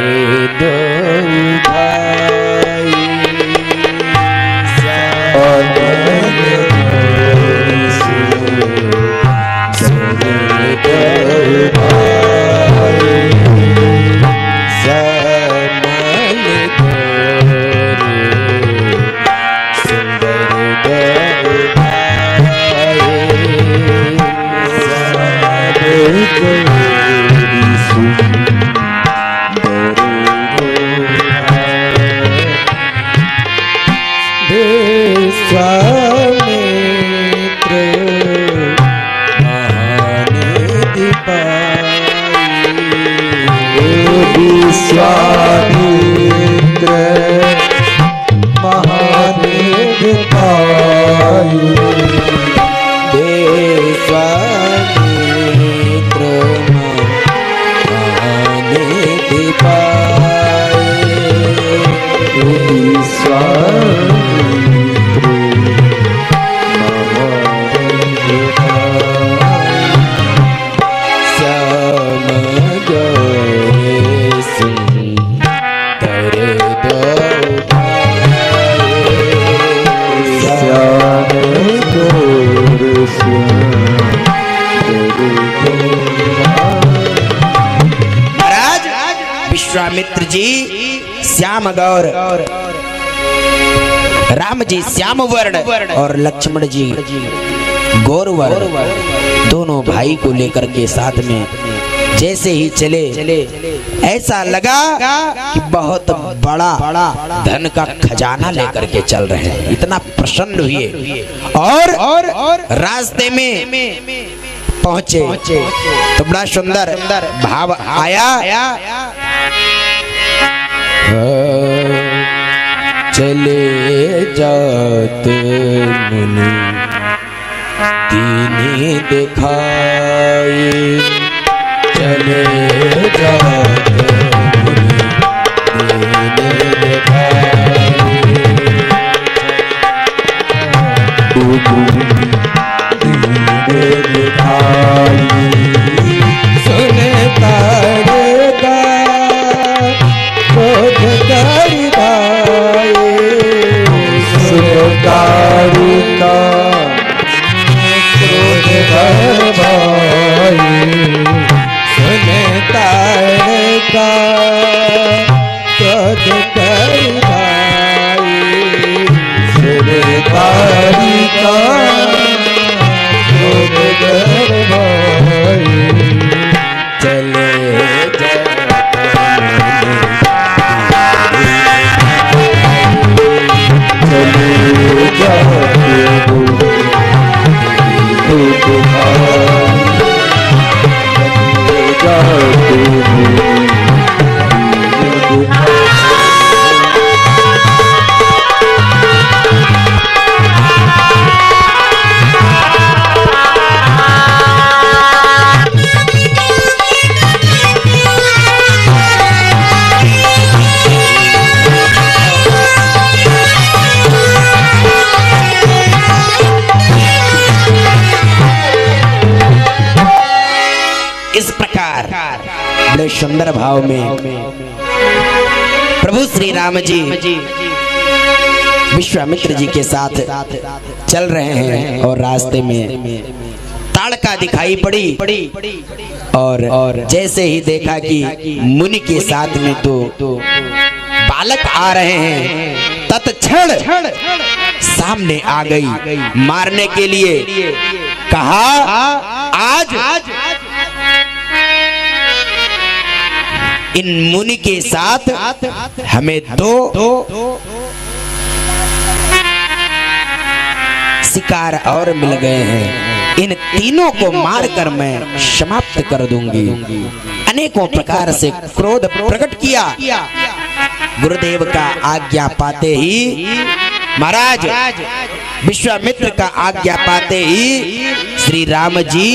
विश्वामित्र महादेव पाई, विश्वामित्र महादेव पाई, विश्वामित्र महादेव पाई, श्याम गौरे सुंदर महाराज विश्वामित्र जी श्याम गौर, राम जी श्याम वर्ण और लक्ष्मण जी गौर वर्ण, दोनों भाई को लेकर के साथ में जैसे ही चले, ऐसा लगा कि बहुत बड़ा धन का खजाना लेकर के चल रहे हैं, इतना प्रसन्न हुए। और रास्ते में पहुंचे तो बड़ा सुंदर भाव आया। चले जात मुनि दीनी दिखाई, चले जात मुनि दीनी दिखाई, दीने दिखाई, सुने तारे का क्रोध कर भाई, सुनतारी का क्रोध कर भाई, सुने तारे का क्रोध कर भाई, सुनतारी का क्रोध कर भाई, चले जाते हो जाते हो सुंदर भाव में प्रभु श्री राम जी विश्वामित्र जी के साथ चल रहे हैं और रास्ते में ताड़का दिखाई पड़ी और जैसे ही देखा कि मुनि के साथ में तो बालक आ रहे हैं, तत्क्षण सामने आ गई मारने के लिए। कहा आज इन मुनि के साथ हमें दो शिकार और मिल गए हैं, इन तीनों को मारकर मैं समाप्त कर दूंगी। अनेकों प्रकार से क्रोध प्रकट किया। गुरुदेव का आज्ञा पाते ही महाराज विश्वामित्र का आज्ञा पाते ही श्री राम जी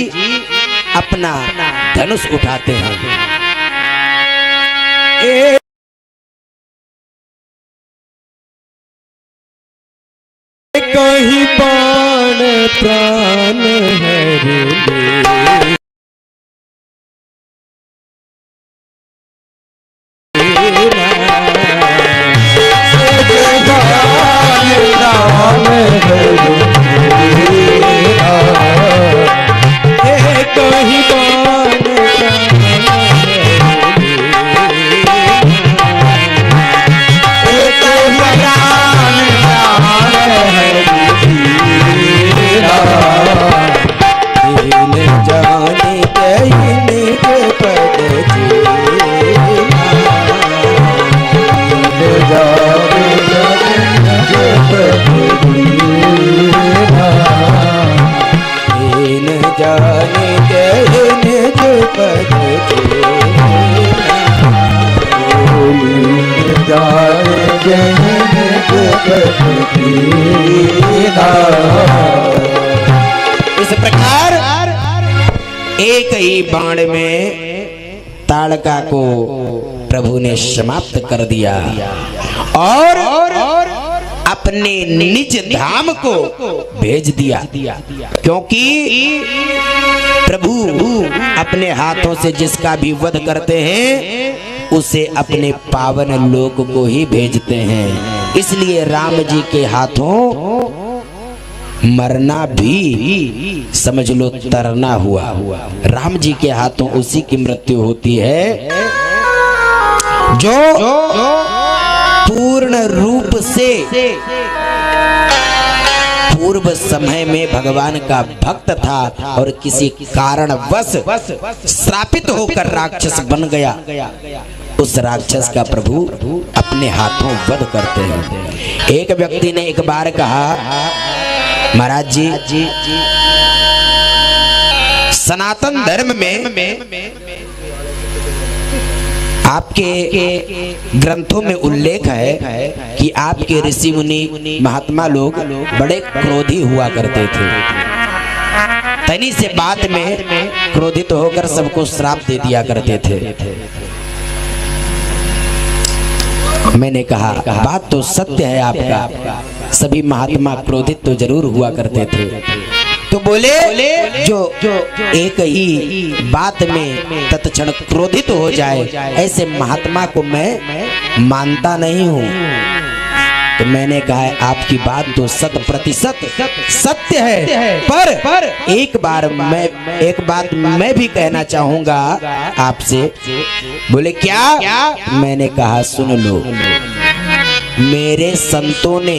अपना धनुष उठाते हैं। कहीं बाण प्राण है रे इस प्रकार एक ही बाण में ताड़का को प्रभु ने समाप्त कर दिया और अपने निज धाम को भेज दिया, क्योंकि प्रभु अपने हाथों से जिसका भी वध करते हैं उसे अपने पावन लोक को ही भेजते हैं। इसलिए राम जी के हाथों मरना भी समझ लो तरना हुआ। राम जी के हाथों उसी की मृत्यु होती है जो पूर्ण रूप से पूर्व समय में भगवान का भक्त था और किसी कारणवश श्रापित होकर राक्षस बन गया। उस राक्षस का प्रभु अपने हाथों वध करते हैं। एक व्यक्ति ने एक बार कहा, महाराज जी सनातन धर्म में आपके ग्रंथों में उल्लेख है कि आपके ऋषि मुनि महात्मा लोग बड़े क्रोधी हुआ करते थे। तनी से बात में क्रोधित होकर सबको श्राप दे दिया करते थे। मैंने कहा बात तो सत्य है आपका, सभी महात्मा क्रोधित तो जरूर हुआ करते थे। तो बोले जो एक ही बात में तत्क्षण क्रोधित हो जाए ऐसे महात्मा को मैं मानता नहीं हूँ। तो मैंने कहा आपकी बात तो 100% सत्य है, पर एक बात मैं भी कहना चाहूंगा आपसे। बोले क्या? मैंने कहा सुन लो, मेरे संतों ने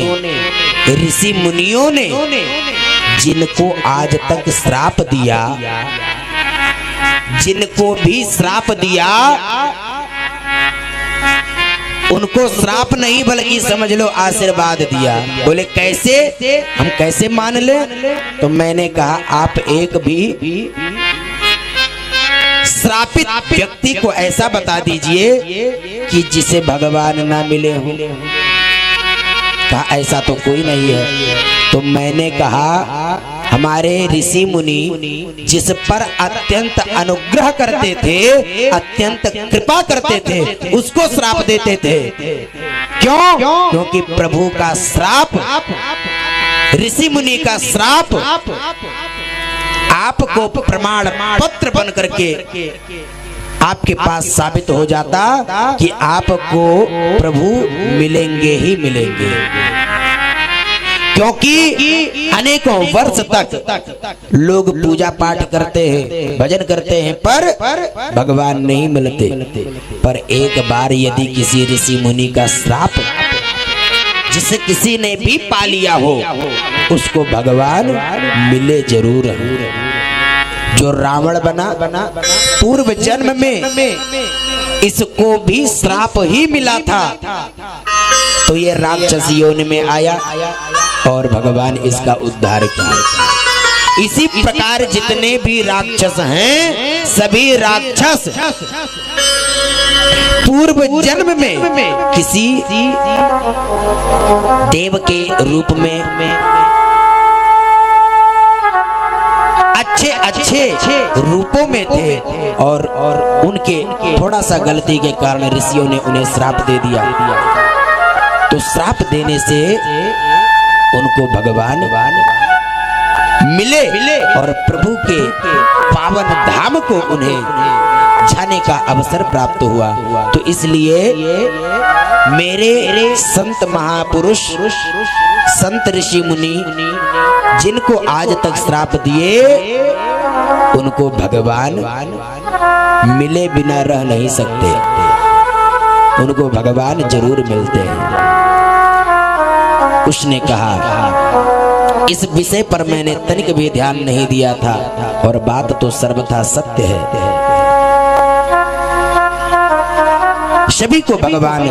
ऋषि मुनियों ने जिनको आज तक श्राप दिया, जिनको भी श्राप दिया उनको श्राप नहीं बल्कि समझ लो आशीर्वाद दिया। बोले कैसे, हम कैसे मान ले? तो मैंने कहा आप एक भी श्रापित व्यक्ति को ऐसा बता दीजिए कि जिसे भगवान ना मिले हो। कहा ऐसा तो कोई नहीं है। तो मैंने कहा हमारे ऋषि मुनि जिस पर अत्यंत अनुग्रह करते थे, अत्यंत कृपा करते थे, उसको श्राप देते थे। क्यों? क्योंकि प्रभु का श्राप, ऋषि मुनि का श्राप आपको प्रमाण पत्र बन करके आपके पास साबित हो जाता कि आपको प्रभु मिलेंगे ही मिलेंगे, क्योंकि अनेकों वर्ष तक लोग पूजा पाठ करते हैं, भजन करते हैं, पर भगवान नहीं मिलते। पर एक बार यदि किसी ऋषि मुनि का श्राप जिसे किसी ने भी पा लिया हो, उसको भगवान मिले जरूर। जो रावण बना पूर्व जन्म में इसको भी श्राप ही मिला था, तो ये राक्षस योनि में आया और भगवान इसका उद्धार किया। इसी प्रकार जितने भी राक्षस हैं, सभी राक्षस पूर्व जन्म में किसी देव के रूप में अच्छे रूपों में थे, और उनके थोड़ा सा गलती के कारण ऋषियों ने उन्हें श्राप दे दिया। तो श्राप देने से उनको भगवान मिले और प्रभु के पावन धाम को उन्हें जाने का अवसर प्राप्त हुआ। तो इसलिए मेरे संत महापुरुष, संत ऋषि मुनि जिनको आज तक श्राप दिए, उनको भगवान मिले बिना रह नहीं सकते, उनको भगवान जरूर मिलते हैं। उसने कहा, इस विषय पर मैंने तनिक भी ध्यान नहीं दिया था, और बात तो सर्वथा सत्य है। सभी को भगवान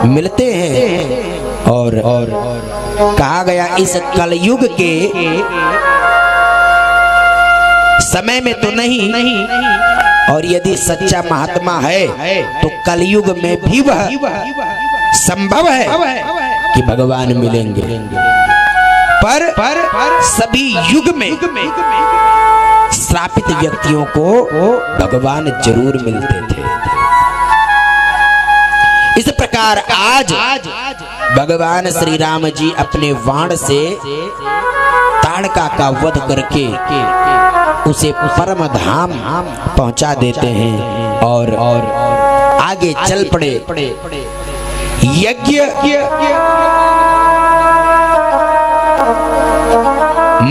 मिलते हैं, और कहा गया इस कलयुग के समय में तो नहीं, और यदि सच्चा महात्मा है तो कलयुग में भी वह संभव है कि भगवान मिलेंगे। पर सभी युग में श्रापित व्यक्तियों को भगवान जरूर मिलते थे। इस प्रकार आज भगवान श्री राम जी अपने वाण से ताड़का का वध करके उसे परम धाम पहुंचा देते हैं, और आगे चल पड़े। यज्ञ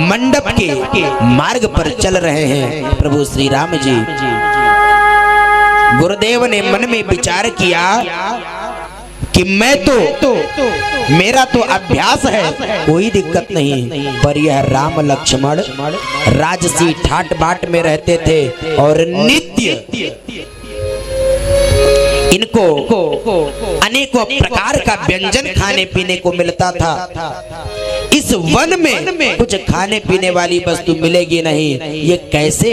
मंडप के मार्ग पर चल रहे हैं प्रभु श्री राम जी। गुरुदेव ने मन में विचार किया कि मैं तो मेरा तो अभ्यास है, कोई दिक्कत नहीं, पर यह राम लक्ष्मण राजसी ठाट बाट में रहते थे और नित्य इनको अनेकों प्रकार का व्यंजन खाने पीने को मिलता था। इस वन में कुछ खाने पीने वाली वस्तु मिलेगी नहीं, ये कैसे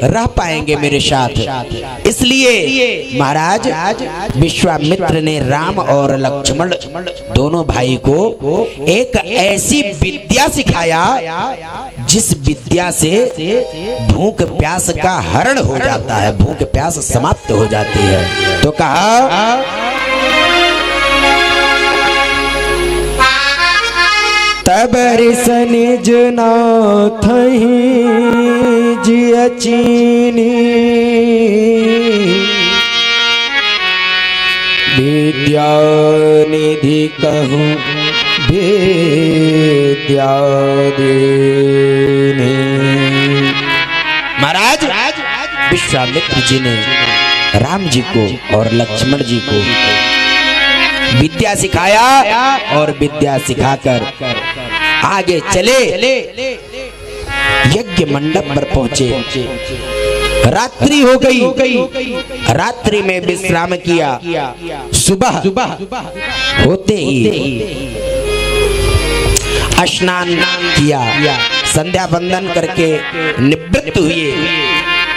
रह पाएंगे मेरे साथ। इसलिए महाराज विश्वामित्र ने राम और लक्ष्मण दोनों भाई को एक ऐसी विद्या सिखाया जिस विद्या से भूख प्यास का हरण हो जाता है, भूख प्यास समाप्त हो जाती है। तो कहा, तब निज नाथ जिय चीनी, विद्या निधि कहूँ विद्या देनी। महाराज विश्वामित्र जी ने राम जी को और लक्ष्मण जी को विद्या सिखाया, और विद्या सिखाकर आगे चले यज्ञ मंडप पर पहुंचे। रात्रि हो गई, रात्रि में विश्राम किया। सुबह होते ही स्नान किया, संध्या वंदन करके निवृत्त हुए,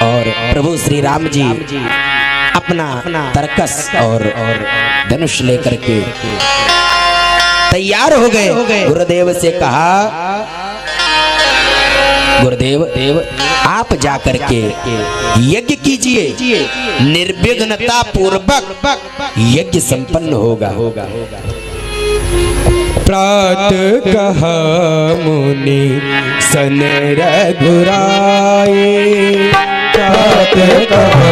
और प्रभु श्री राम जी अपना तरकस और धनुष लेकर के तैयार हो गए। गुरुदेव से कहा, गुरुदेव आप जाकर के यज्ञ कीजिए, निर्विघ्नता पूर्वक यज्ञ संपन्न होगा। प्रात कहा मुनि सन रघुराए, जाते कहो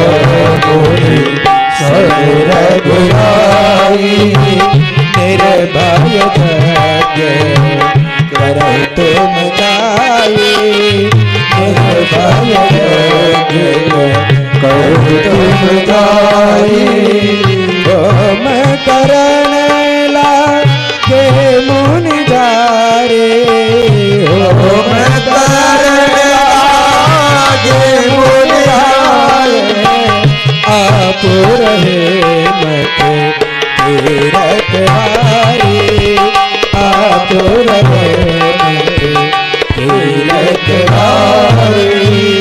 मोरी सुन रघुराई। निर्भय यज्ञ करो तुम जाई। निर्भय यज्ञ करो तुम जाई। होम करण लागे मुनि जारे। होम करण लागे मुनि जारे। आप रहे मत तीरथ हारी। आप रहे मत तीरथ हारी।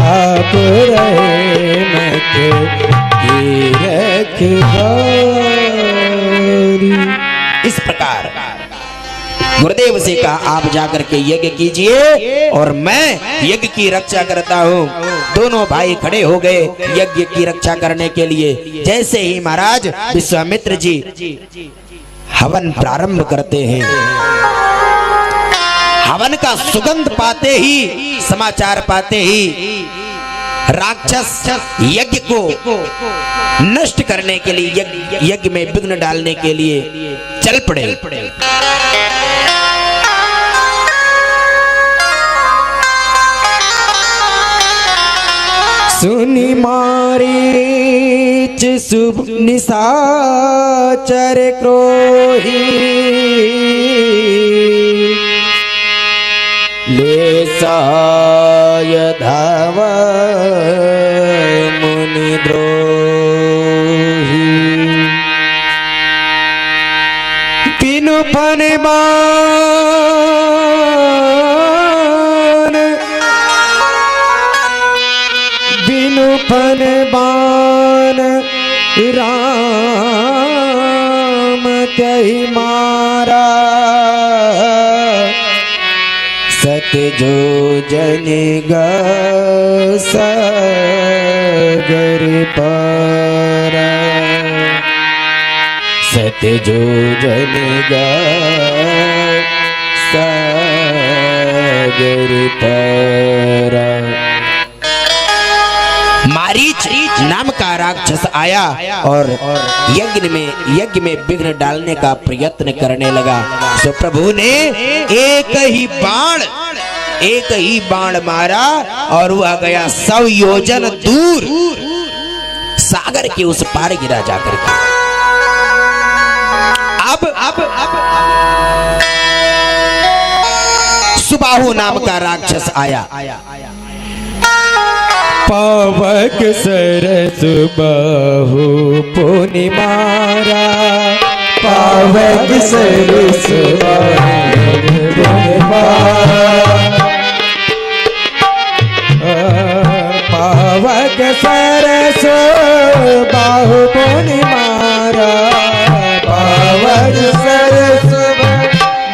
आप रहे मत तीरथ हारी। इस प्रकार गुरुदेव से कहा आप जाकर के यज्ञ कीजिए और मैं यज्ञ की रक्षा करता हूँ। दोनों भाई खड़े हो गए यज्ञ की रक्षा करने के लिए। जैसे ही महाराज विश्वामित्र जी हवन प्रारंभ करते हैं, हवन का सुगंध पाते ही, समाचार पाते ही राक्षस यज्ञ को नष्ट करने के लिए, यज्ञ में विघ्न डालने के लिए चल पड़े। सुनि मारीच शुभ निशाचर क्रोही। ले साय धाव मुनि द्रोही। बिनु फन बाण, बिनु फन बाण राम कही मारा। सत जो जन सागर पारा। सत जो जन सागर पारा। मारीच नाम का राक्षस आया और यज्ञ में विघ्न डालने का प्रयत्न करने लगा। तो प्रभु ने एक ही बाण मारा और वह गया 100 योजन दूर सागर के उस पार गिरा जाकर के। अब सुबाहु नाम का राक्षस आया। पावक सरस बाहु पुनि मारा। पावक सरस बाहु पुनि मारा। पावक सरस बाहु पुनि मारा। पावक सरस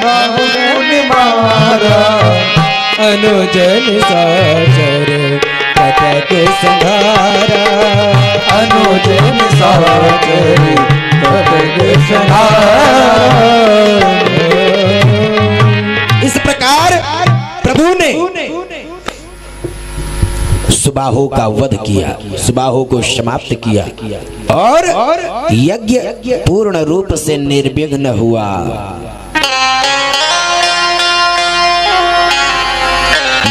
बाहु पुनि मारा। अनुजन साचर कटक संहारा। अनुजन साचर कटक संहारा। इस प्रकार प्रभु ने सुबाहु का वध किया, सुबाहु को समाप्त किया और यज्ञ पूर्ण रूप से निर्विघ्न हुआ।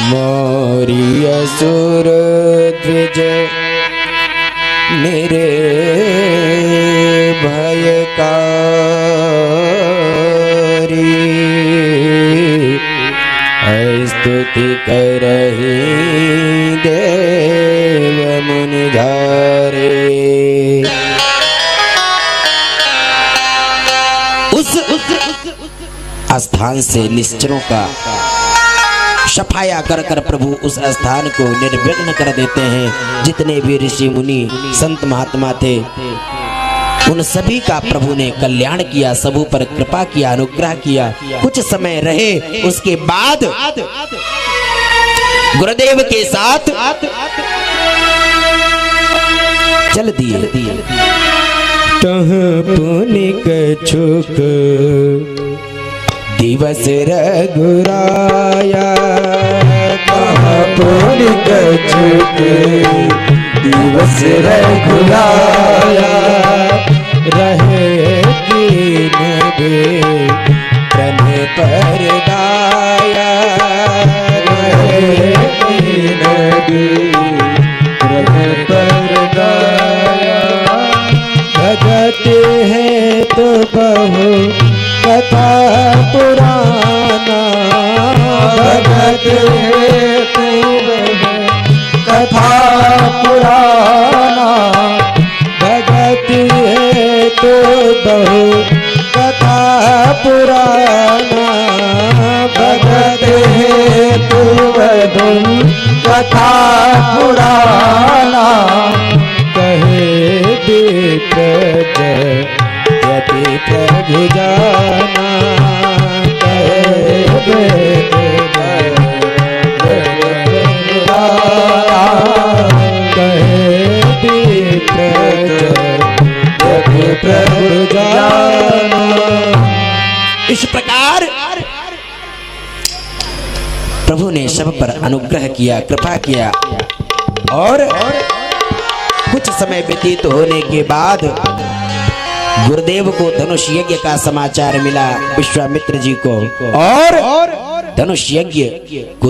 मोरी असुर द्विज मेरे भयकारी। स्तुति करहि देव मुनि धारे। उस स्थान से निश्चरों का सफाया कर कर प्रभु उस स्थान को निर्विघ्न कर देते हैं। जितने भी ऋषि मुनि संत महात्मा थे उन सभी का प्रभु ने कल्याण किया, सबों पर कृपा किया, अनुग्रह किया। कुछ समय रहे उसके बाद गुरुदेव के साथ चल दिए। तह पुनि कछुक दिवस रघुराया। पूरी कछ के दिवस रघुलाया रहे दीन बे प्रण पर दाया रहे दीन बे प्रण पर दाया भगत है तो बहु कथा पुराना भगत है तू कथा पुराना भगत है तो बहु कथा पुराना भगत है तू कथा पुराना कहे यति प्रभु जाना कहे प्रभु जाना। इस प्रकार प्रभु ने सब पर अनुग्रह किया, कृपा किया और कुछ समय व्यतीत होने के बाद गुरुदेव को धनुष यज्ञ का समाचार मिला विश्वामित्र जी को, और धनुष यज्ञ